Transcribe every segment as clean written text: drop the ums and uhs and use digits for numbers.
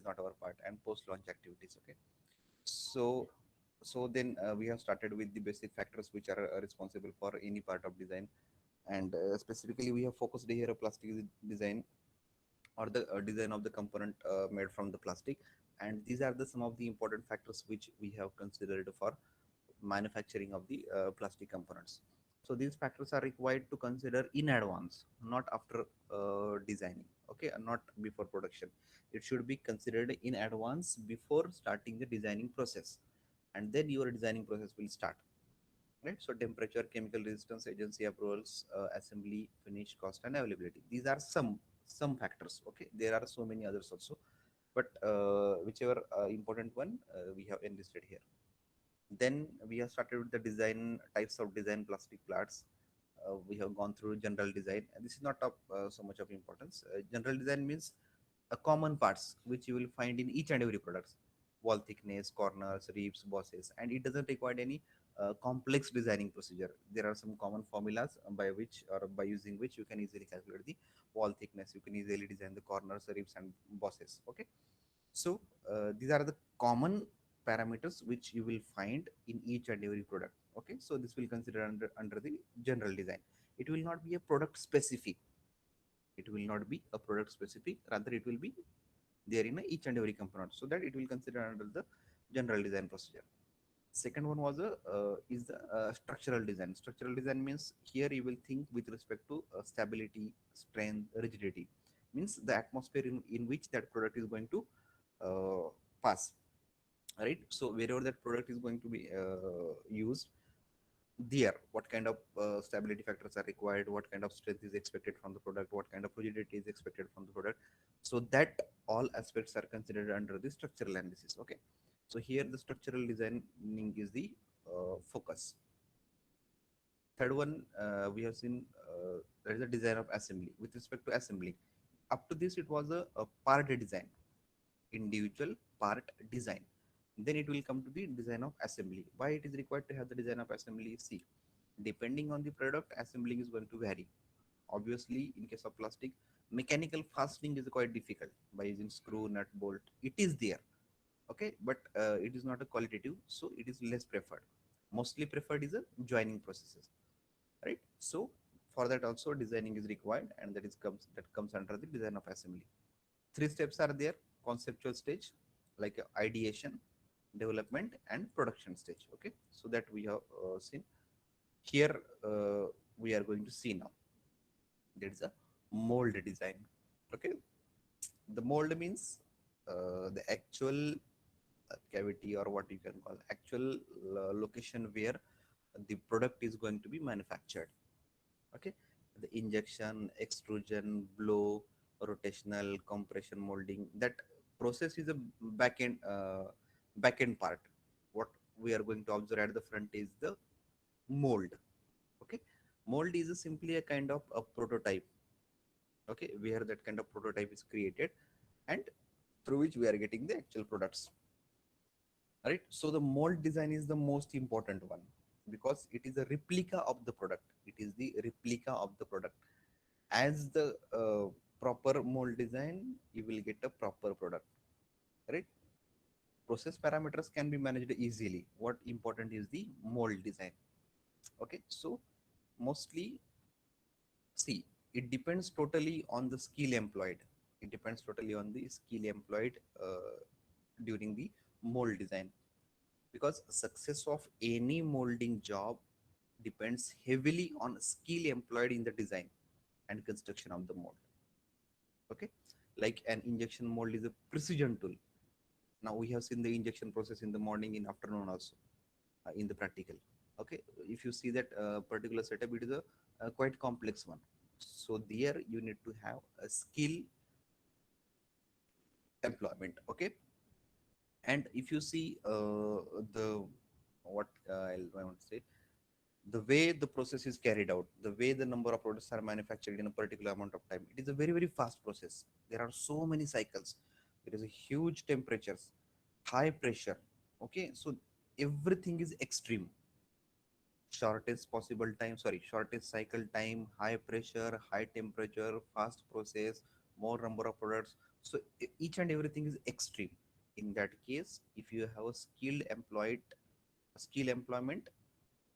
is not our part, and post launch activities. Okay, so then we have started with the basic factors which are responsible for any part of design, and specifically we have focused here a plastic design, or the design of the component made from the plastic. And these are the some of the important factors which we have considered for manufacturing of the plastic components. So these factors are required to consider in advance, not after designing, okay, and not before production. It should be considered in advance before starting the designing process, and then your designing process will start, right? So temperature, chemical resistance, agency approvals, assembly, finish, cost, and availability. These are some factors. Okay, there are so many others also, but whichever important one we have enlisted here. Then we have started with the design types of design plastic parts. We have gone through general design, and this is not of so much of importance. General design means common parts which you will find in each and every product: wall thickness, corners, ribs, bosses, and it doesn't require any complex designing procedure. There are some common formulas by which, or by using which, you can easily calculate the wall thickness. You can easily design the corners, ribs, and bosses. Okay, so these are the common parameters which you will find in each and every product. Okay, so this will consider under the general design. It will not be a product specific. It will not be a product specific. Rather, it will be there in each and every component. So that it will consider under the general design procedure. Second one was a is the structural design. Structural design means here you will think with respect to stability, strength, rigidity. Means the atmosphere in which that product is going to uh, pass, right? So wherever that product is going to be used, there what kind of stability factors are required, what kind of strength is expected from the product, what kind of rigidity is expected from the product. So that all aspects are considered under the structural analysis. Okay, so here the structural designing is the focus. Third one, we have seen there is a design of assembly. With respect to assembly, up to this it was a part design, individual part design. Then it will come to the design of assembly. Why it is required to have the design of assembly? See, depending on the product, assembling is going to vary. Obviously, in case of plastic, mechanical fastening is quite difficult by using screw, nut, bolt. It is there, okay, but it is not a qualitative, so it is less preferred. Mostly preferred is a joining processes, right? So for that also designing is required, and that comes under the design of assembly. Three steps are there: conceptual stage, like ideation, development, and production stage. Okay, so that we have seen here. We are going to see now. There is a mold design. Okay, the mold means the actual cavity, or what you can call actual location where the product is going to be manufactured. Okay, the injection, extrusion, blow, rotational, compression, molding, that process is a back end part. What we are going to observe at the front is the mold. Okay, mold is simply a kind of a prototype. Okay, where that kind of prototype is created, and through which we are getting the actual products. Right, so the mold design is the most important one, because it is a replica of the product. It is the replica of the product. As the proper mold design, you will get a proper product, right? Process parameters can be managed easily. What important is the mold design. Okay, so mostly, see, it depends totally on the skill employed. It depends totally on the skill employed during the mold design, because success of any molding job depends heavily on skill employed in the design and construction of the mold. Okay, like an injection mold is a precision tool. Now we have seen the injection process in the morning, in afternoon also, in the practical. Okay, if you see that particular setup, it is a quite complex one. So there you need to have a skill employment. Okay, and if you see the what I want to say, the way the process is carried out, the way the number of products are manufactured in a particular amount of time, it is a very, very fast process. There are so many cycles. There is a huge temperatures, high pressure. Okay, so everything is extreme. Shortest possible time, sorry, shortest cycle time, high pressure, high temperature, fast process, more number of products, So each and everything is extreme. In that case, if you have a skill employment,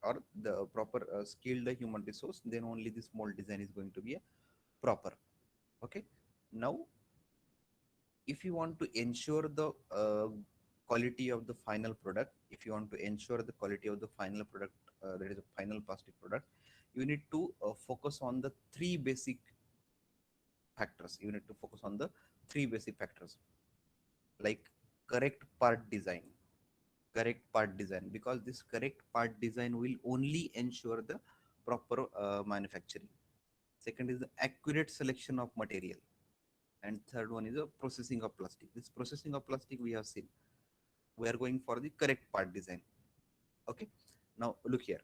or the proper skilled human resource, then only this mold design is going to be a proper. Okay. Now, if you want to ensure the quality of the final product, if you want to ensure the quality of the final product, that is a final plastic product, you need to focus on the three basic factors. You need to focus on the three basic factors, like correct part design. Correct part design, because this correct part design will only ensure the proper manufacturing. Second is the accurate selection of material, and third one is the processing of plastic. This processing of plastic we have seen. We are going for the correct part design. Okay. Now look here.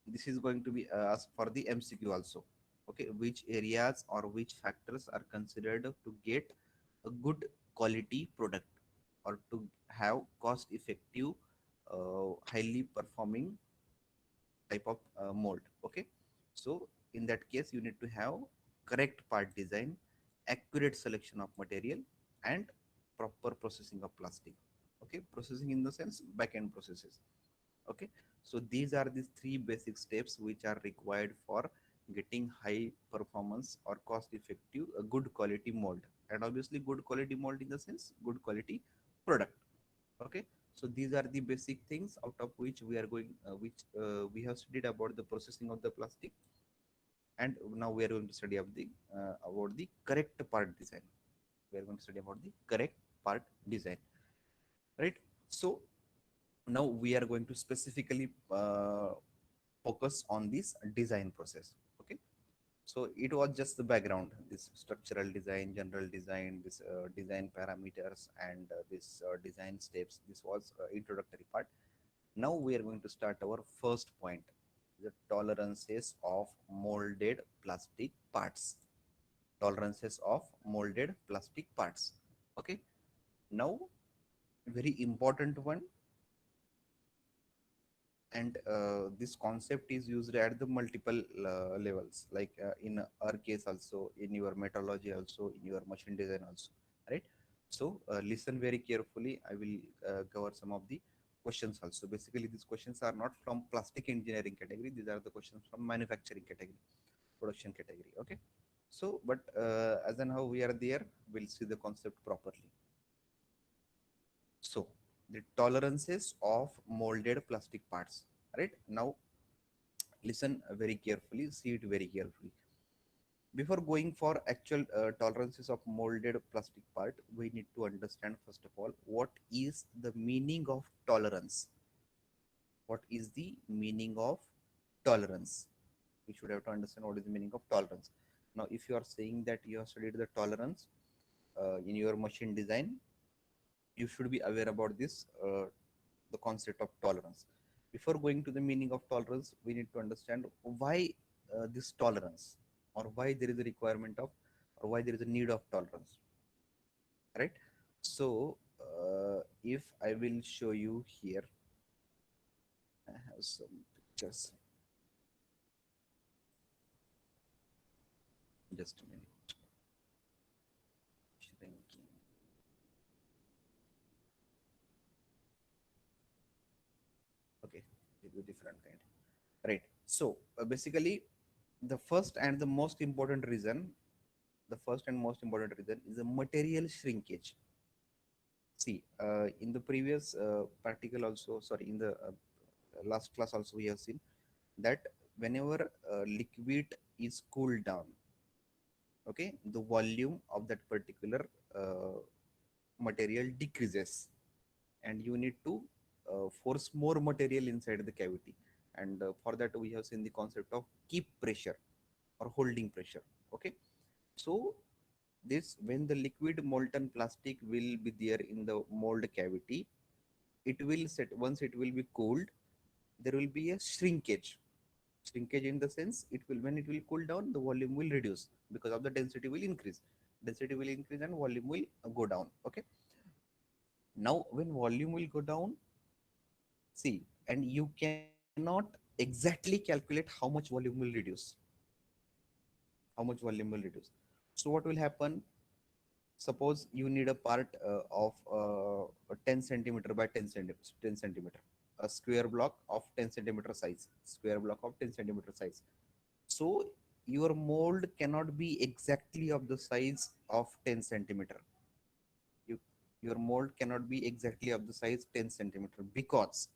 This is going to be asked for the MCQ also. Okay, which areas or which factors are considered to get a good quality product, or to have cost effective, highly performing type of mold. Okay, so in that case you need to have correct part design, accurate selection of material, and proper processing of plastic. Okay, processing in the sense back end processes. Okay, so these are the three basic steps which are required for getting high performance or cost effective a good quality mold, and obviously good quality mold in the sense good quality product. Okay, so these are the basic things out of which we are going which we have studied about the processing of the plastic, and now we are going to study about the correct part design. We are going to study about the correct part design, right? So now we are going to specifically focus on this design process. Okay, so it was just the background, this structural design, general design, this design parameters, and this design steps. This was introductory part. Now we are going to start our first point, the tolerances of molded plastic parts. Tolerances of molded plastic parts. Okay, now very important one, and this concept is used at the multiple levels, like in our case also, in your metallurgy also, in your machine design also, right? So listen very carefully. I will cover some of the questions also. Basically these questions are not from plastic engineering category, these are the questions from manufacturing category, production category. Okay, so but as and how we are there, we'll see the concept properly. So the tolerances of molded plastic parts, right? Now listen very carefully, see it very carefully. Before going for actual tolerances of molded plastic part, we need to understand first of all what is the meaning of tolerance. What is the meaning of tolerance? We should have to understand what is the meaning of tolerance. Now, if you are saying that you have studied the tolerance in your machine design, you should be aware about this, the concept of tolerance. Before going to the meaning of tolerance, we need to understand why this tolerance, or why there is a requirement of, or why there is a need of tolerance, right? So if I will show you here, I have some pictures. Just a minute. Shrinking. Okay, it will be different kind, right? So basically, the first and the most important reason, the first and most important reason is a material shrinkage. See, in the previous particle also, sorry, in the last class also, we have seen that whenever liquid is cooled down, okay, the volume of that particular material decreases, and you need to force more material inside the cavity. And for that, we have seen the concept of keep pressure or holding pressure. Okay, so this, when the liquid molten plastic will be there in the mold cavity, it will set, once it will be cooled, there will be a shrinkage. Shrinkage in the sense, it will, when it will cool down, the volume will reduce because of the density will increase. Density will increase and volume will go down. Okay, now when volume will go down, see, and you cannot exactly calculate how much volume will reduce, how much volume will reduce. So what will happen? Suppose you need a part of 10 centimeter by 10 centimeter, a square block of 10 centimeter size, square block of 10 centimeter size. So your mold cannot be exactly of the size of 10 centimeter. You, your mold cannot be exactly of the size 10 centimeter, because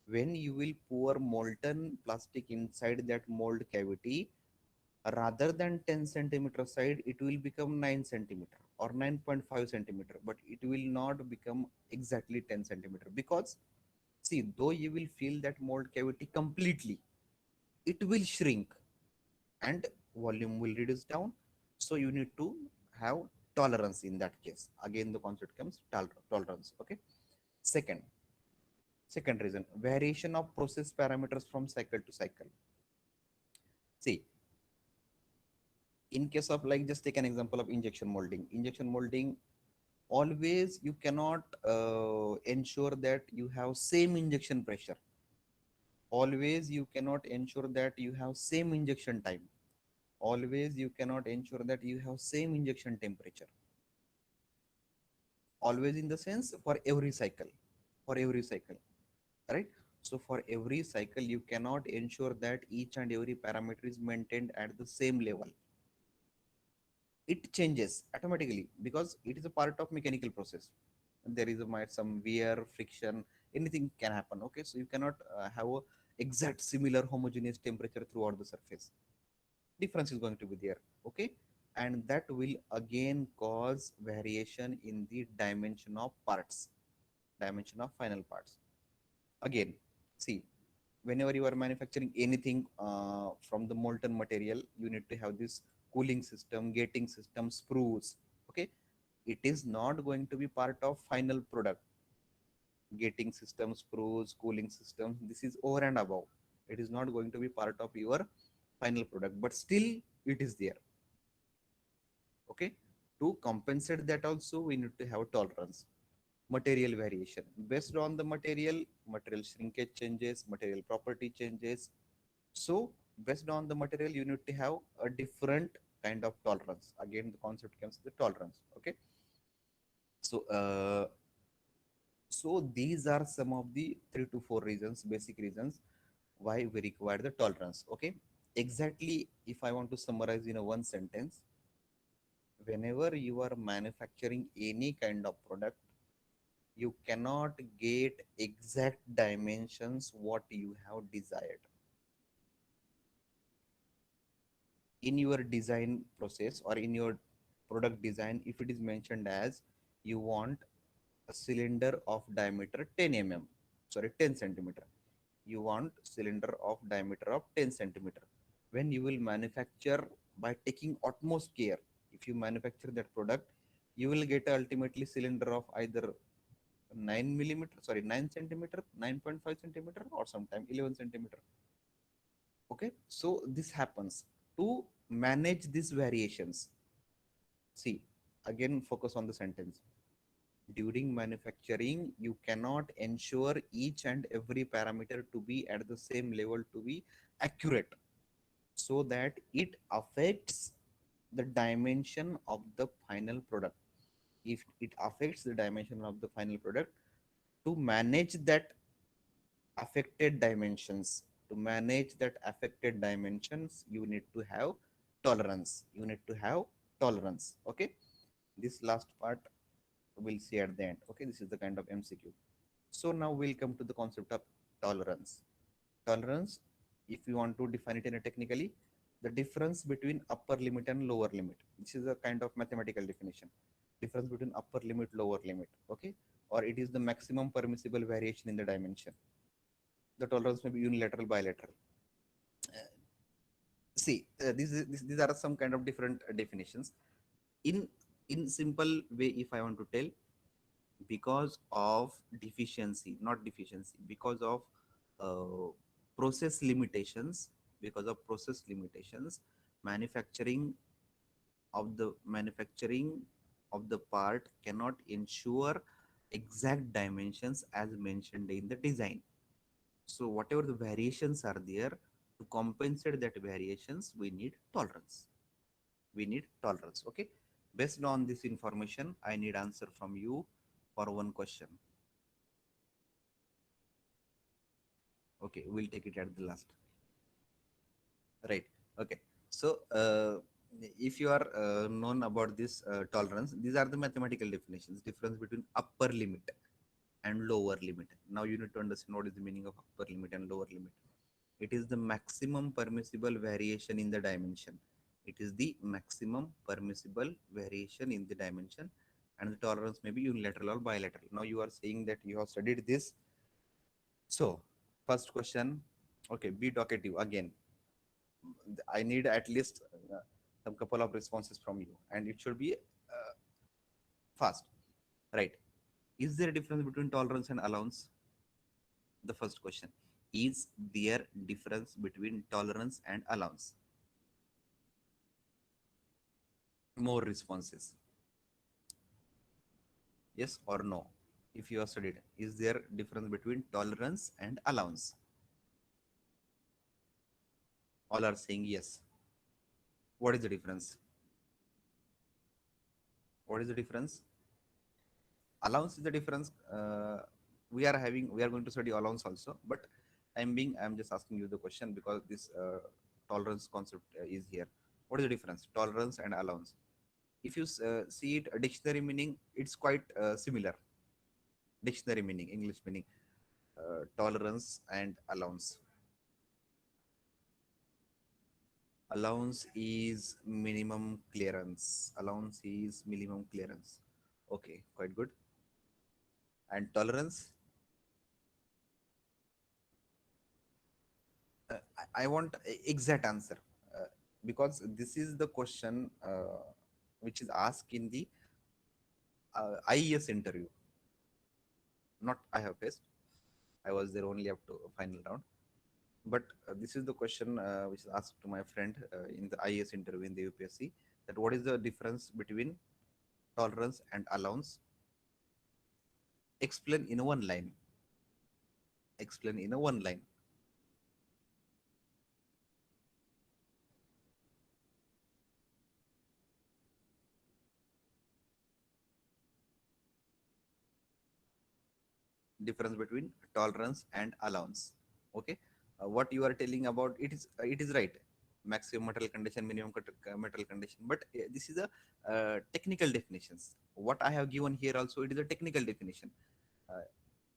when you will pour molten plastic inside that mold cavity, rather than 10 centimeter side, it will become 9 centimeter or 9.5 centimeter, but it will not become exactly 10 centimeter, because see, though you will fill that mold cavity completely, it will shrink and volume will reduce down. So you need to have tolerance in that case. Again, the concept comes tolerance. Okay. Second, second reason, variation of process parameters from cycle to cycle. See, in case of, like, just take an example of injection molding. Injection molding, always you cannot ensure that you have same injection pressure. Always you cannot ensure that you have same injection time. Always you cannot ensure that you have same injection temperature. Always in the sense, for every cycle, for every cycle, right? So for every cycle you cannot ensure that each and every parameter is maintained at the same level. It changes automatically because it is a part of mechanical process. There is might some wear, friction, anything can happen. Okay, so you cannot have a exact similar homogeneous temperature throughout the surface. Difference is going to be there. Okay, and that will again cause variation in the dimension of parts, dimension of final parts. Again, see, whenever you are manufacturing anything from the molten material, you need to have this cooling system, gating system, sprues. Okay, it is not going to be part of final product. Gating system, sprues, cooling system, this is over and above. It is not going to be part of your final product, but still it is there. Okay, to compensate that also we need to have tolerance. Material variation, based on the material, material shrinkage changes, material property changes. So based on the material you need to have a different kind of tolerance. Again, the concept comes the tolerance. Okay, so so these are some of the 3 to 4 reasons, basic reasons why we require the tolerance. Okay, exactly, if I want to summarize in a one sentence, whenever you are manufacturing any kind of product, you cannot get exact dimensions what you have desired in your design process or in your product design. If it is mentioned as you want a cylinder of diameter 10 mm, sorry, 10 centimeter, you want cylinder of diameter of 10 centimeter, when you will manufacture by taking utmost care, if you manufacture that product, you will get ultimately cylinder of either 9 millimeter, sorry, 9 centimeter, 9.5 centimeter, or sometime 11 centimeter. Okay, so this happens. To manage these variations, see, again focus on the sentence. During manufacturing you cannot ensure each and every parameter to be at the same level to be accurate, so that it affects the dimension of the final product. If it affects the dimension of the final product, to manage that affected dimensions, to manage that affected dimensions, you need to have tolerance. You need to have tolerance. Okay, this last part we'll see at the end. Okay, this is the kind of MCQ. So now we'll come to the concept of tolerance. Tolerance, if you want to define it in a technically, the difference between upper limit and lower limit. This is a kind of mathematical definition. Difference between upper limit, lower limit. Okay, or it is the maximum permissible variation in the dimension. The tolerance may be unilateral, bilateral. See, these are some kind of different definitions. In simple way, if I want to tell, because of deficiency, not deficiency, because of uh, process limitations, because of process limitations, manufacturing manufacturing of the part cannot ensure exact dimensions as mentioned in the design. So whatever the variations are there, to compensate that variations, we need tolerance. We need tolerance. Okay. Based on this information, I need answer from you for one question. Okay, we'll take it at the last. Right. Okay. So, if you are known about this tolerance, these are the mathematical definitions. Difference between upper limit and lower limit. Now you need to understand what is the meaning of upper limit and lower limit. It is the maximum permissible variation in the dimension. It is the maximum permissible variation in the dimension, and the tolerance may be unilateral or bilateral. Now you are saying that you have studied this. So, first question, okay, be talkative again. I need at least some couple of responses from you, and it should be fast, right? Is there a difference between tolerance and allowance? The first question: is there difference between tolerance and allowance? More responses, yes or no? If you have studied, is there difference between tolerance and allowance? All are saying yes. What is the difference? What is the difference? Allowance is the difference. We are going to study allowance also, but I'm just asking you the question because this tolerance concept is here. What is the difference? Tolerance and allowance. If you see it, a dictionary meaning, it's quite similar. Dictionary meaning, English meaning, tolerance and allowance. Allowance is minimum clearance. Allowance is minimum clearance. Okay, quite good. And tolerance, I want exact answer because this is the question which is asked in the IES interview. Not I have faced. I was there only up to final round. But this is the question which is asked to my friend in the IES interview in the UPSC. That what is the difference between tolerance and allowance? Explain in one line. Explain in a one line. Difference between tolerance and allowance. Okay, what you are telling about it is right. Maximum material condition, minimum material condition, but this is a technical definitions. What I have given here also, it is a technical definition. uh,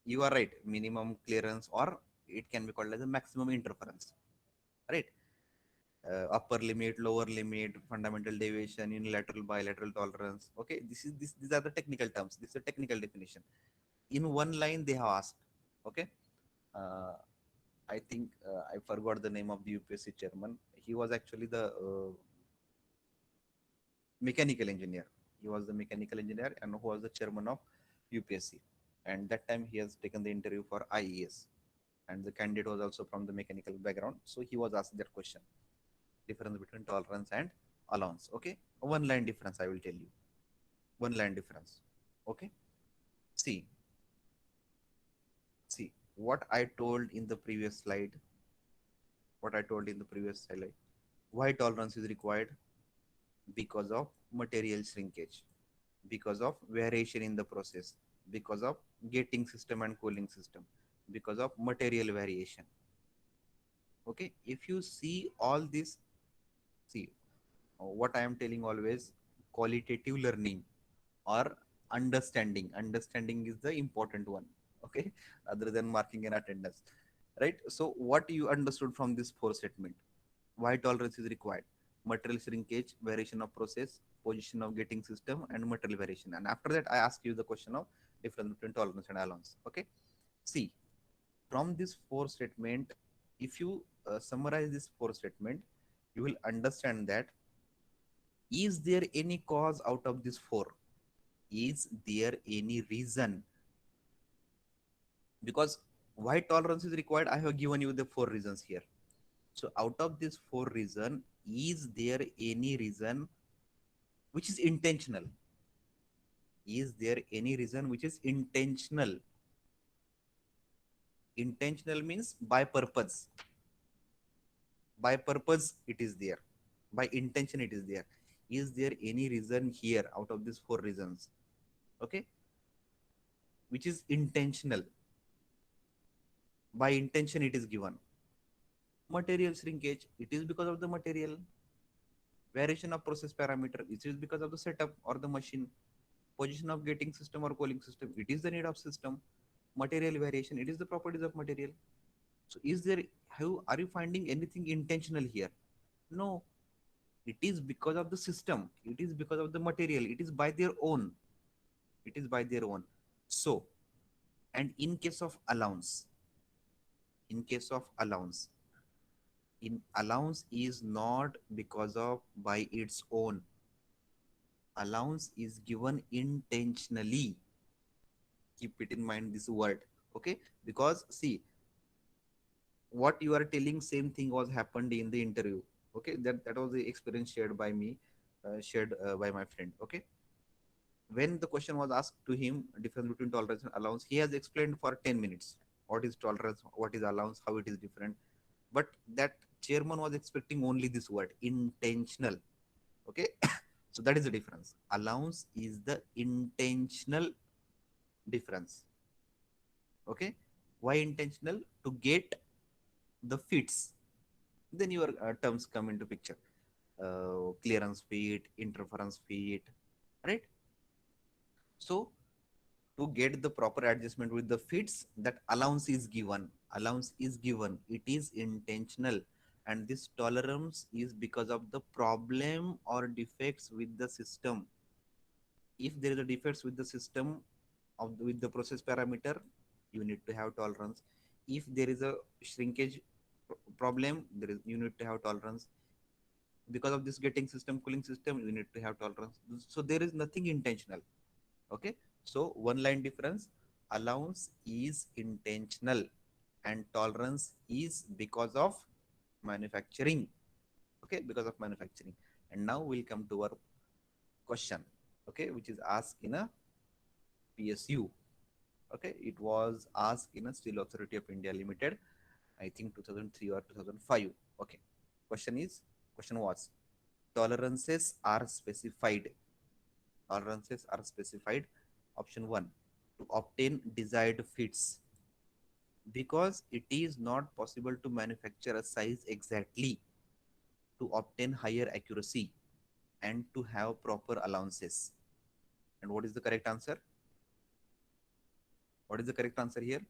you are right, minimum clearance, or it can be called as a maximum interference, right? Upper limit, lower limit, fundamental deviation, unilateral, bilateral tolerance. Okay, these are the technical terms. This is a technical definition. In one line they have asked. Okay, uh, I think I forgot the name of the UPSC chairman. He was actually the mechanical engineer. He was the mechanical engineer and who was the chairman of UPSC. And that time he has taken the interview for IES. And the candidate was also from the mechanical background. So he was asked that question: difference between tolerance and allowance. Okay, one line difference, I will tell you. One line difference. Okay, see, see what I told in the previous slide. What I told in the previous slide. Why tolerance is required? Because of material shrinkage, because of variation in the process, because of gating system and cooling system, because of material variation. Okay, if you see all this, see what I am telling always: qualitative learning or understanding is the important one. Okay, other than marking and attendance, right? So what you understood from this four statement: why tolerance is required, material shrinkage, variation of process, position of gating system, and material variation. And after that, I ask you the question of difference between tolerance and allowance. Okay. See, from this four statement, if you summarize this four statement, you will understand that is there any cause out of this four? Is there any reason? Because why tolerance is required, I have given you the four reasons here. So out of this four reason, is there any reason which is intentional? Is there any reason which is intentional? Intentional means by purpose. By purpose it is there. By intention it is there. is there any reason here out of these four reasons, okay, which is intentional? By intention it is given. Material shrinkage, it is because of the material. Variation of process parameter, it is because of the setup or the machine. Position of gating system or cooling system, it is the need of system. Material variation, it is the properties of material. So is there, how are you finding anything intentional here? No, it is because of the system, it is because of the material, it is by their own, it is by their own. So, and in case of allowance, in case of allowance, in allowance is not because of by its own. Allowance is given intentionally. Keep it in mind this word, okay? Because see, what you are telling, same thing was happened in the interview, okay? That was the experience shared by me, shared by my friend, okay? When the question was asked to him, difference between tolerance and allowance, he has explained for 10 minutes what is tolerance, what is allowance, how it is different. But that chairman was expecting only this word, intentional, okay? So that is the difference. Allowance is the intentional difference, okay? Why intentional? To get the fits, then your terms come into picture. Clearance fit, interference fit, right? So to get the proper adjustment with the fits, that allowance is given. Allowance is given, it is intentional. And this tolerance is because of the problem or defects with the system. If there is a defects with the system of with the process parameter, you need to have tolerance. If there is a shrinkage problem, there is, you need to have tolerance. Because of this getting system, cooling system, you need to have tolerance. So there is nothing intentional, okay? So one line difference, allowance is intentional and tolerance is because of manufacturing, okay, because of manufacturing. And now we'll come to our question, okay, which is asked in a PSU. Okay, it was asked in a Steel Authority of India Limited, I think 2003 or 2005. Okay, question is, question was, tolerances are specified. Tolerances are specified. Option 1, to obtain desired fits, because it is not possible to manufacture a size exactly, to obtain higher accuracy, and to have proper allowances. And what is the correct answer? What is the correct answer here?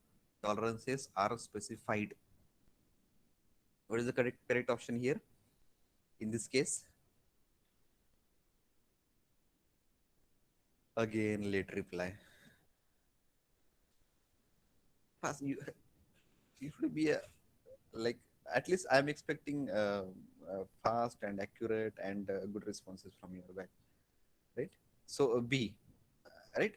Tolerances are specified. What is the correct option here in this case? Again, late reply. Fast, you should be a, like, at least I'm expecting fast and accurate and good responses from your back, right? So B, right?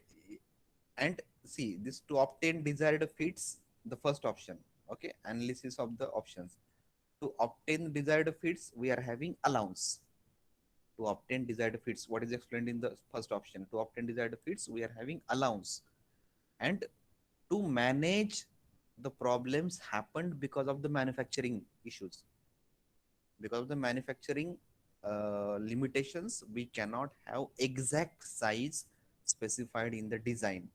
And see, this to obtain desired fits, the first option, okay? Analysis of the options. To obtain desired fits, we are having allowance. To obtain desired fits, what is explained in the first option? To obtain desired fits, we are having allowance. And to manage the problems happened because of the manufacturing issues, because of the manufacturing limitations, we cannot have exact size specified in the design,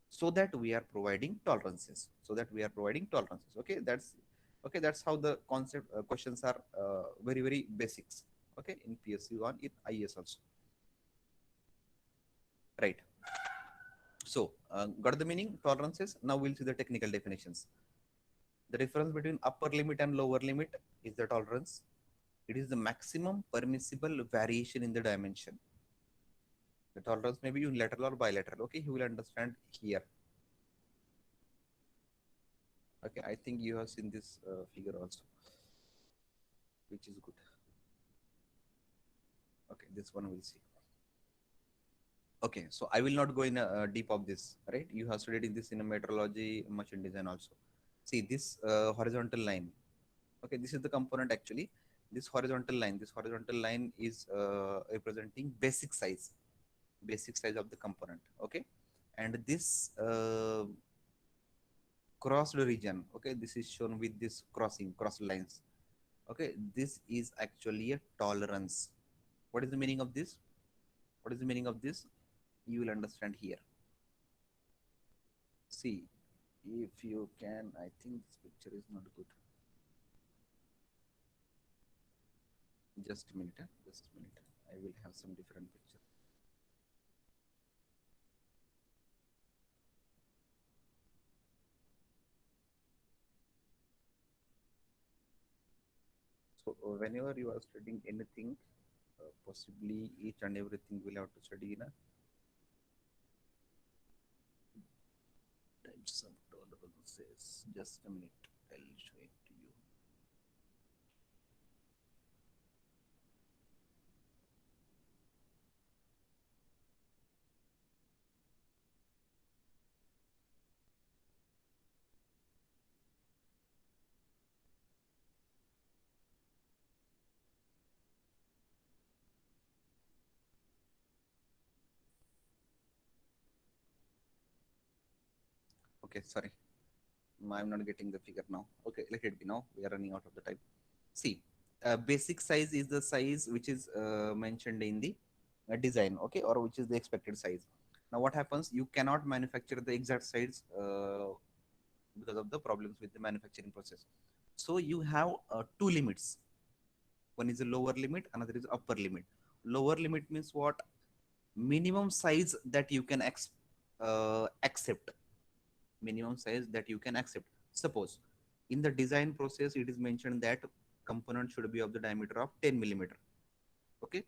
so that we are providing tolerances, so that we are providing tolerances, okay? That's okay, that's how the concept questions are, very very basics, okay, in PSU on in IES also, right? So got the meaning tolerances. Now we'll see the technical definitions. The difference between upper limit and lower limit is the tolerance. It is the maximum permissible variation in the dimension. The tolerance may be unilateral or bilateral. Okay, you will understand here. Okay, I think you have seen this figure also, which is good. Okay, this one we'll see. Okay, so I will not go in deep of this, right? You have studied in this in a metrology, machine design also. See this horizontal line. Okay, this is the component actually. This horizontal line is representing basic size of the component, okay? And this crossed region, okay, this is shown with this crossed lines, okay, this is actually a tolerance, What is the meaning of this? What is the meaning of this? You will understand here. See, if you can, I think this picture is not good. Just a minute, just a minute. I will have some different picture. So whenever you are studying anything, possibly each and everything will have to study in a types of tolerances. Just a minute, I'll show it to you. Okay, sorry, I'm not getting the figure now. Okay, let it be now. We are running out of the time. See, basic size is the size which is mentioned in the design, okay, or which is the expected size. Now, what happens? You cannot manufacture the exact size because of the problems with the manufacturing process. So you have two limits. One is a lower limit, another is upper limit. Lower limit means what? Minimum size that you can accept. Minimum size that you can accept. Suppose in the design process, it is mentioned that component should be of the diameter of 10 millimeter. Okay,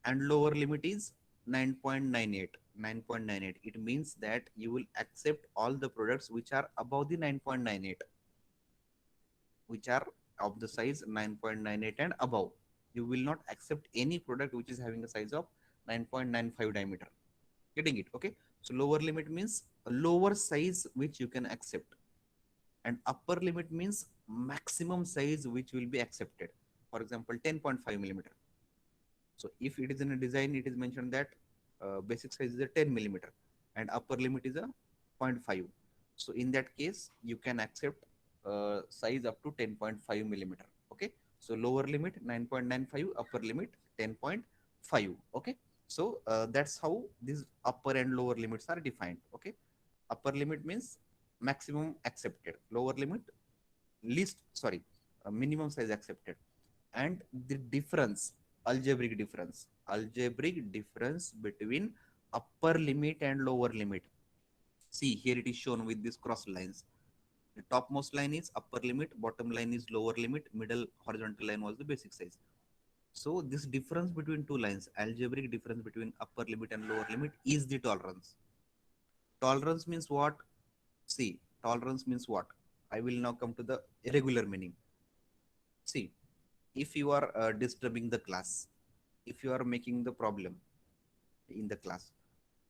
and lower limit is 9.98. 9.98. It means that you will accept all the products which are above the 9.98, which are of the size 9.98 and above. You will not accept any product which is having a size of 9.95 diameter. Getting it? Okay. So lower limit means a lower size which you can accept, and upper limit means maximum size which will be accepted. For example, 10.5 millimeter. So if it is in a design, it is mentioned that basic size is a 10 millimeter and upper limit is a zero point 0.5. So in that case, you can accept size up to 10.5 millimeter. Okay. So lower limit 9.95, upper limit 10.5. Okay. So that's how these upper and lower limits are defined. Okay. Upper limit means maximum accepted. Lower limit least, sorry, minimum size accepted. And the difference, algebraic difference between upper limit and lower limit. See, here it is shown with these cross lines. The topmost line is upper limit, bottom line is lower limit, middle horizontal line was the basic size. So this difference between two lines, algebraic difference between upper limit and lower limit, is the tolerance. Tolerance means what? See, tolerance means what? I will now come to the irregular meaning. See, if you are disturbing the class, if you are making the problem in the class,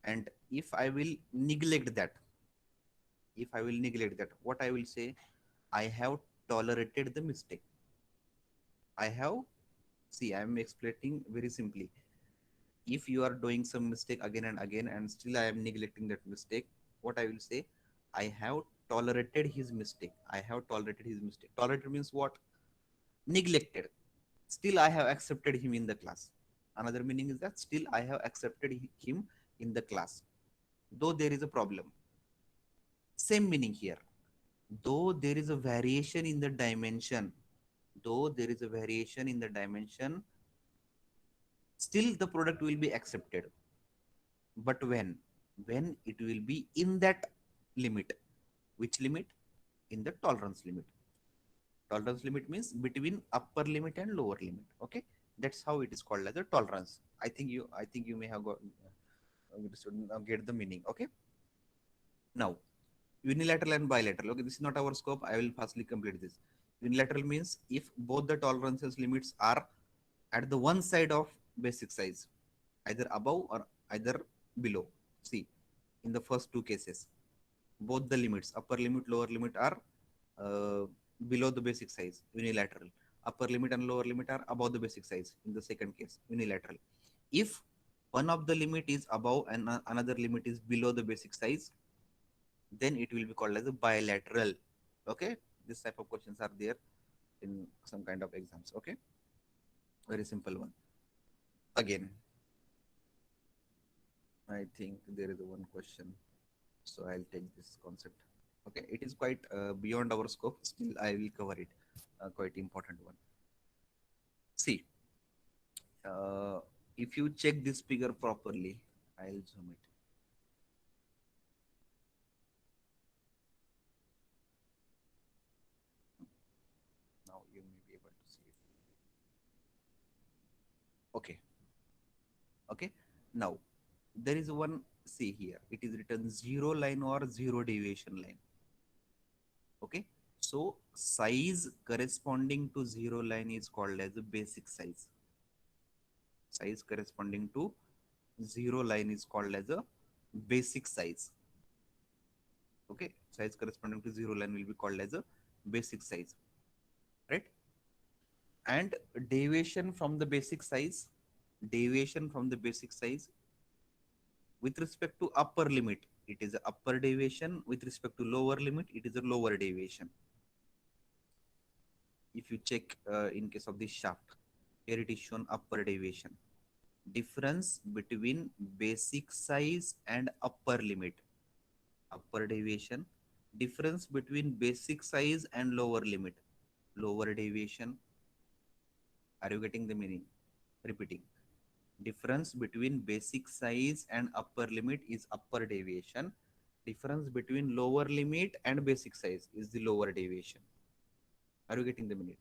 and if I will neglect that, if I will neglect that, what I will say? I have tolerated the mistake. I have, see, I am explaining very simply. If you are doing some mistake again and again, and still I am neglecting that mistake, what I will say? I have tolerated his mistake. I have tolerated his mistake. Tolerated means what? Neglected. Still I have accepted him in the class. Another meaning is that still I have accepted him in the class, though there is a problem. Same meaning here. Though there is a variation in the dimension, though there is a variation in the dimension, still the product will be accepted. But when it will be in that limit. Which limit? In the tolerance limit. Tolerance limit means between upper limit and lower limit. Okay, that's how it is called as a tolerance. I think you may have got get the meaning. Okay, now unilateral and bilateral. Okay, this is not our scope. I will fastly complete this. Unilateral means if both the tolerances limits are at the one side of basic size, either above or either below. See, in the first two cases, both the limits, upper limit, lower limit, are uh, below the basic size, unilateral. Upper limit and lower limit are above the basic size in the second case, unilateral. If one of the limit is above and another limit is below the basic size, then it will be called as a bilateral. Okay, this type of questions are there in some kind of exams. Okay, very simple one. again. I think there is one question, so I'll take this concept. Okay, it is quite beyond our scope. Still, I will cover it. Quite important one. See, uh, if you check this figure properly, I'll zoom it. Now you may be able to see it. Okay, okay. Now there is one. See here, it is written zero line or zero deviation line. Okay, so size corresponding to zero line is called as a basic size. Size corresponding to zero line is called as a basic size. Okay, size corresponding to zero line will be called as a basic size, right? And deviation from the basic size, deviation from the basic size with respect to upper limit, it is a upper deviation. With respect to lower limit, it is a lower deviation. If you check in case of this shaft, here it is shown upper deviation. Difference between basic size and upper limit. Upper deviation. Difference between basic size and lower limit. Lower deviation. Are you getting the meaning? Repeating. Difference between basic size and upper limit is upper deviation. Difference between lower limit and basic size is the lower deviation. Are you getting the meaning?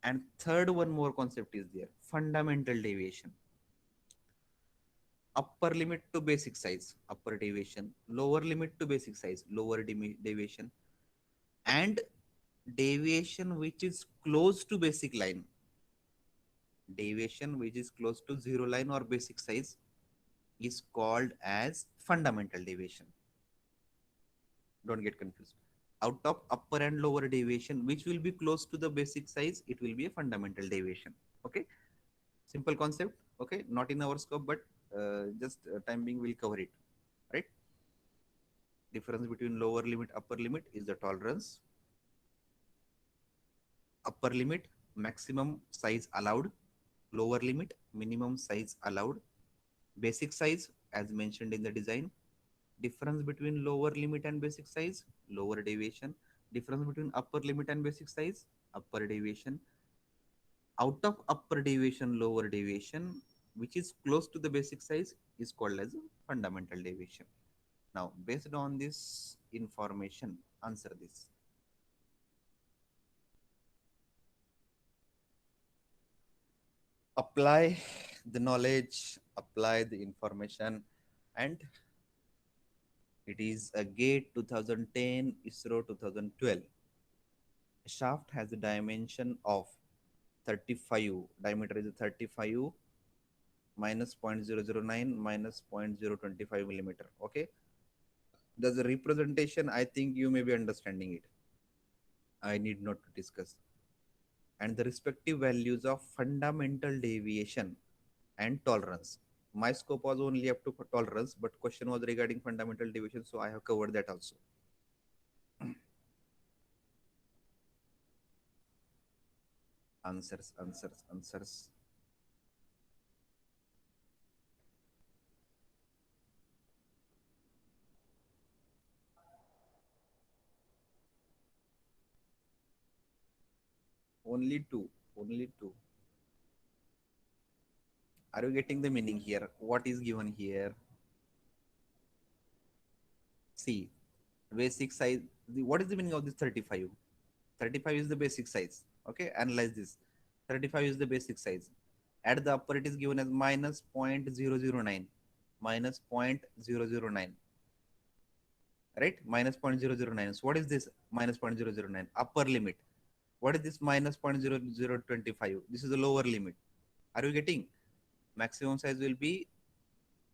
And third one more concept is there, fundamental deviation. Upper limit to basic size, upper deviation. Lower limit to basic size, lower deviation. And deviation which is close to basic line, deviation which is close to zero line or basic size is called as fundamental deviation. Don't get confused. Out of upper and lower deviation, which will be close to the basic size, it will be a fundamental deviation. Okay, simple concept. Okay, not in our scope, but just time being will cover it, right? Difference between lower limit upper limit is the tolerance. Upper limit, maximum size allowed. Lower limit, minimum size allowed. Basic size, as mentioned in the design. Difference between lower limit and basic size, lower deviation. Difference between upper limit and basic size, upper deviation. Out of upper deviation, lower deviation, which is close to the basic size, is called as fundamental deviation. Now, based on this information, answer this. Apply the knowledge, apply the information, and it is a GATE 2010, ISRO 2012. A shaft has a dimension of 35, diameter is 35 minus 0.009 minus 0.025 millimeter. Okay, there's a representation. I think you may be understanding it. I need not to discuss. And the respective values of fundamental deviation and tolerance. My scope was only up to tolerance, but question was regarding fundamental deviation, so I have covered that also. Answers, answers, answers. Only two. Only two. Are you getting the meaning here? What is given here? See, basic size. What is the meaning of this 35? 35 is the basic size. Okay, analyze this. 35 is the basic size. At the upper, it is given as minus 0.009. Minus 0.009. Right? Minus 0.009. So what is this minus 0.009? Upper limit. What is this minus 0.0025? This is the lower limit. Are you getting? Maximum size will be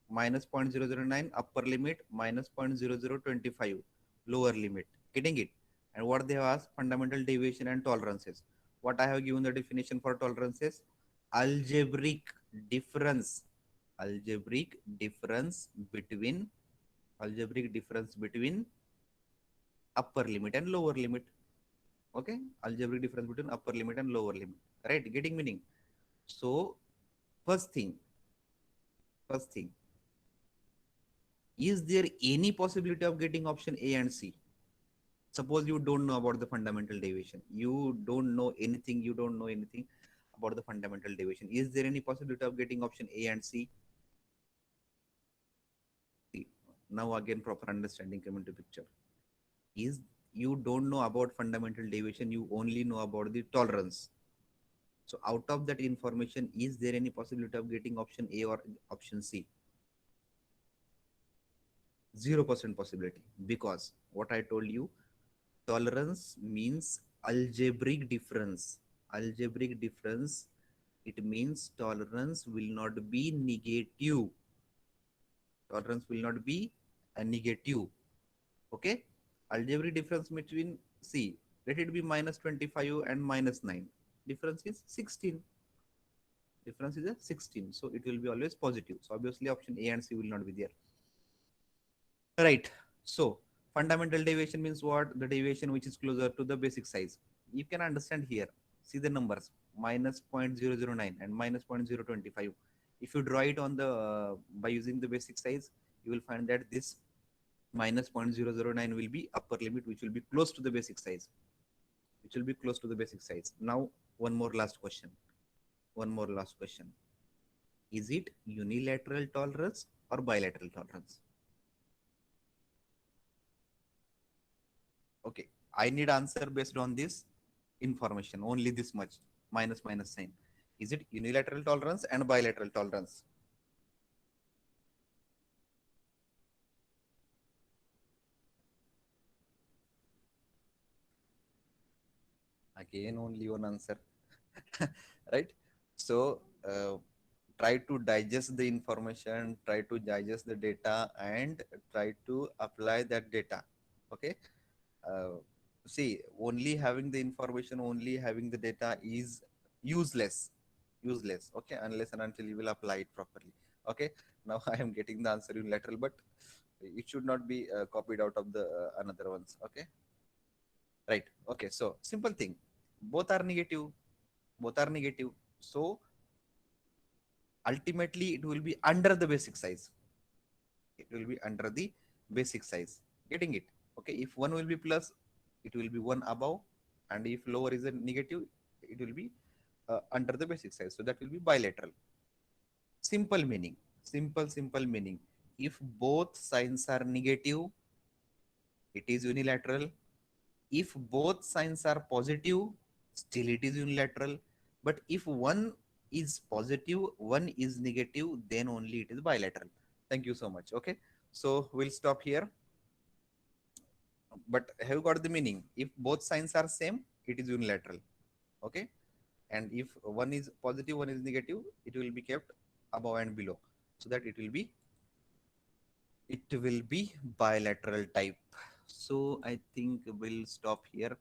minus 0.009, upper limit minus 0.0025, lower limit. Getting it? And what they have asked, fundamental deviation and tolerances. What I have given the definition for tolerances, algebraic difference, algebraic difference between, algebraic difference between upper limit and lower limit. Okay, algebraic difference between upper limit and lower limit. Right? Getting meaning? So first thing, First thing, is there any possibility of getting option A and C? Suppose you don't know about the fundamental deviation. You don't know anything. You don't know anything about the fundamental deviation. Is there any possibility of getting option A and C? Now again, proper understanding come into picture. Is you don't know about fundamental deviation. You only know about the tolerance. So out of that information, is there any possibility of getting option A or option C? 0% possibility, because what I told you, tolerance means algebraic difference. Algebraic difference, it means tolerance will not be negative. Tolerance will not be a negative. Okay. Algebraic difference between, see, let it be minus 25 and minus 9. Difference is 16. Difference is a 16. So it will be always positive. So obviously option A and C will not be there. Right. So fundamental deviation means what? The deviation which is closer to the basic size. You can understand here. See the numbers, minus 0.009 and minus 0.025. If you draw it on the by using the basic size, you will find that this minus 0.009 will be upper limit, which will be close to the basic size. Which will be close to the basic size. Now, one more last question. One more last question. Is it unilateral tolerance or bilateral tolerance? Okay, I need answer based on this information, only this much, minus minus sign. Is it unilateral tolerance and bilateral tolerance? Again, only one answer. Right? So try to digest the information, try to digest the data, and try to apply that data. Okay. See, only having the information, only having the data is useless. Useless. Okay, unless and until you will apply it properly. Okay. Now I am getting the answer in lateral, but it should not be copied out of the another ones. Okay. Right. Okay. So simple thing. Both are negative. Both are negative. So ultimately it will be under the basic size. It will be under the basic size. Getting it? Okay. If one will be plus, it will be one above, and if lower is a negative, it will be under the basic size. So that will be bilateral. Simple meaning. Simple meaning. If both signs are negative, it is unilateral. If both signs are positive, still it is unilateral. But if one is positive, one is negative, then only it is bilateral. Thank you so much. Okay. So we'll stop here. But have you got the meaning? If both signs are same, it is unilateral. Okay. And if one is positive, one is negative, it will be kept above and below, so that it will be bilateral type. So I think we'll stop here.